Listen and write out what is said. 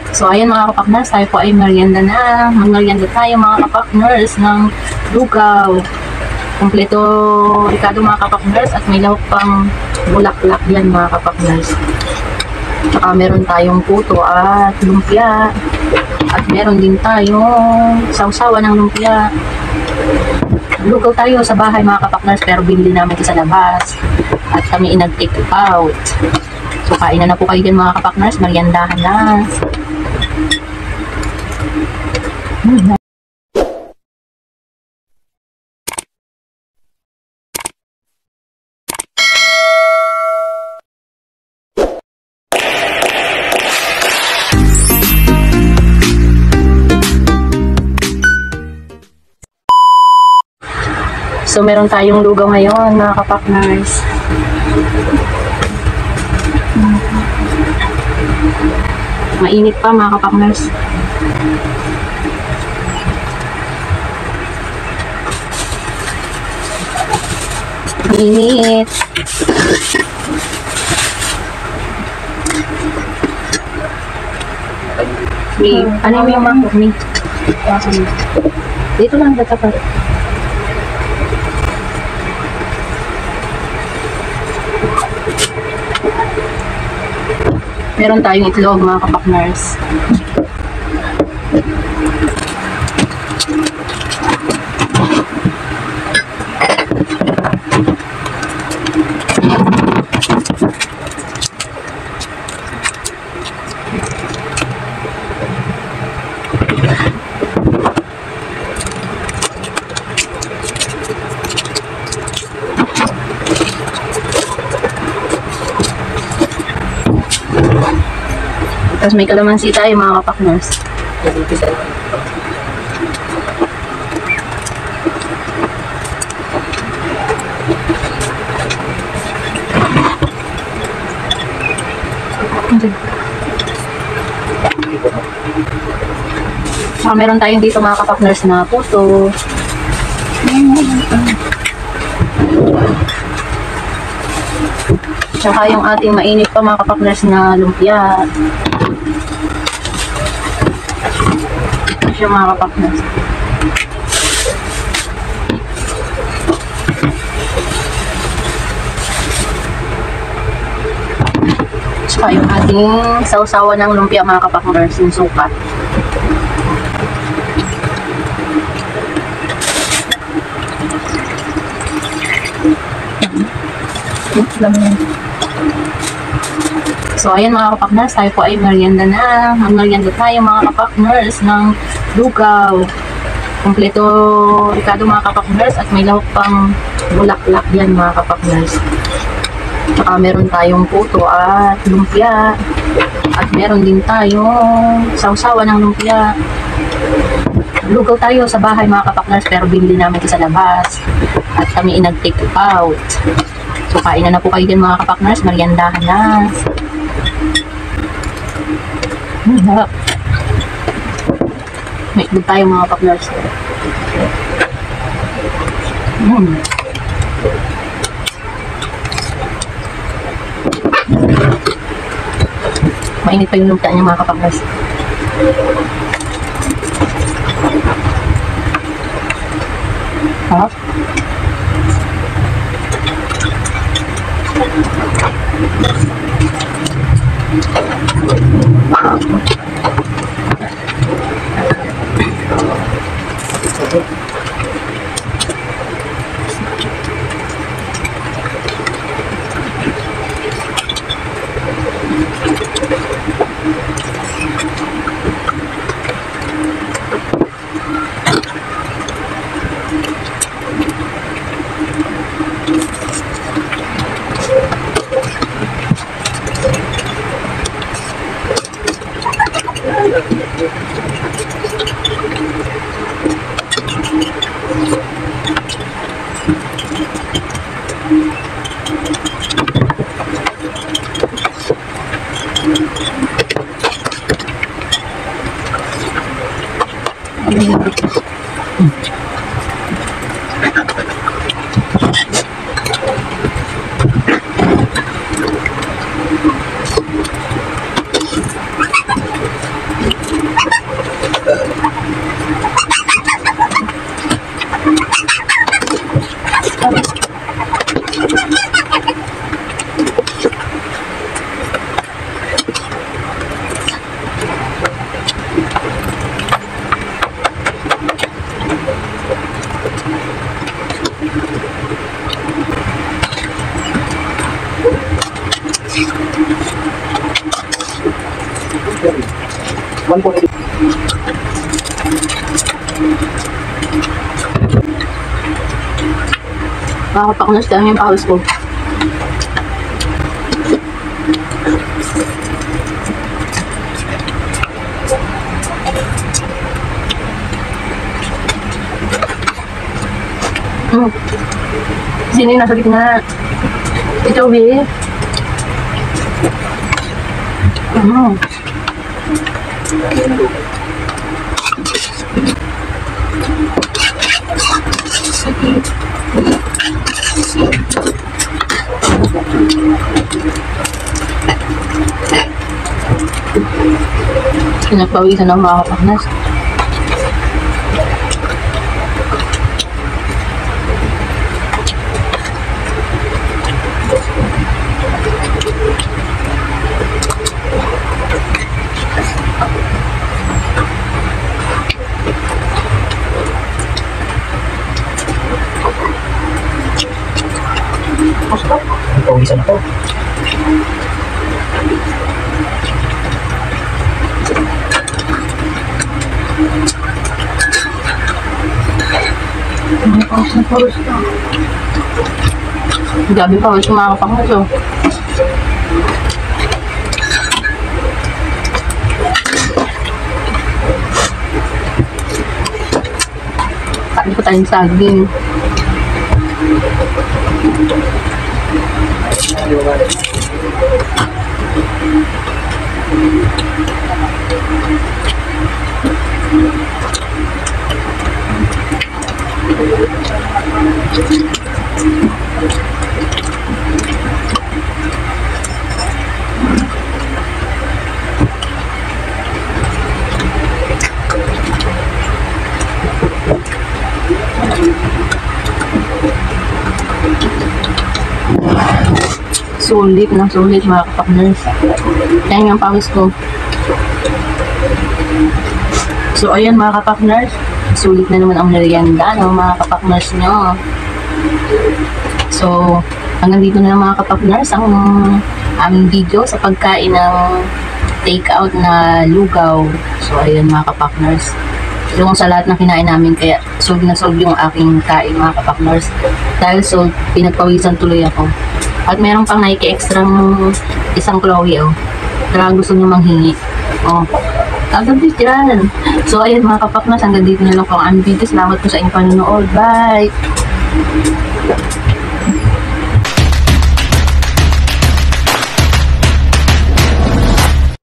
So ayan mga kapakners, tayo po ay merienda na. Mag-merienda tayo mga kapakners ng lugaw. Kompleto ricado mga kapakners at may lawak pang bulaklak yan mga kapakners. Tsaka meron tayong puto at lumpia. At meron din tayong sausawan ng lumpia. Lugaw tayo sa bahay mga kapakners pero binili namin ito sa labas. At kami nag-take out. So kain na po kayo dyan mga kapakners, meriendahan na. So meron tayong lugaw ngayon mga kapakners. Mainit pa mga kapakners. Mainit. Ano yung mga meat? Dito lang dapat. Meron tayong itlog mga kapakners. Tapos may kalamansi tayo mga kapakners. Saka meron tayong dito mga kapakners na puto. Tsaka yung ating mainit pa mga kapakners na lumpia. Siya mga kapakners. Tsaka yung ating sausawan ng lumpia mga kapakners, yung suka. So ayan mga kapakners, tayo po ay merienda na. Mag-merienda tayo mga kapakners ng lugaw. Kompleto ricado mga kapakners at may lawak pang bulaklak yan mga kapakners. Tsaka meron tayong puto at lumpia. At meron din tayong sausawan ng lumpia. Lugaw tayo sa bahay mga kapakners pero binili namin ito sa labas. At kami nag-take out. So kain na po kayo dyan mga kapakners, meriendahan na. May itlog tayo mga kapakners. Mainit pa yung lumpia niya mga kapakners. Harap. Makakapakunas lang yung pawis ko. Sino yung nasa gitna? Ito, babe. Pinagpawisan ng mga kapaknas. Pawisan ako. Gabi pa, wala mga kapaknas, oh. Kain ko tayong saging. Sulit na sulit mga kapakners. Yan yung pawis ko. So ayan mga kapakners, sulit na naman ang merienda, no, mga kapakners nyo. So hanggang dito na lang mga kapakners ang aming video sa pagkain ng take out na lugaw. So ayan mga kapakners, yung sa lahat ng kinain namin, kaya solve na solve yung aking kain mga kapakners. Dahil so pinagpawisan tuloy ako. At meron pang Nike extrang isang Chloe, oh. Kaya gusto nyo manghingi. Oh. Agad dito yan. So, ayan mga kapaknas, hanggang dito na lang po ang aming video. Salamat po sa inyong panonood. Bye!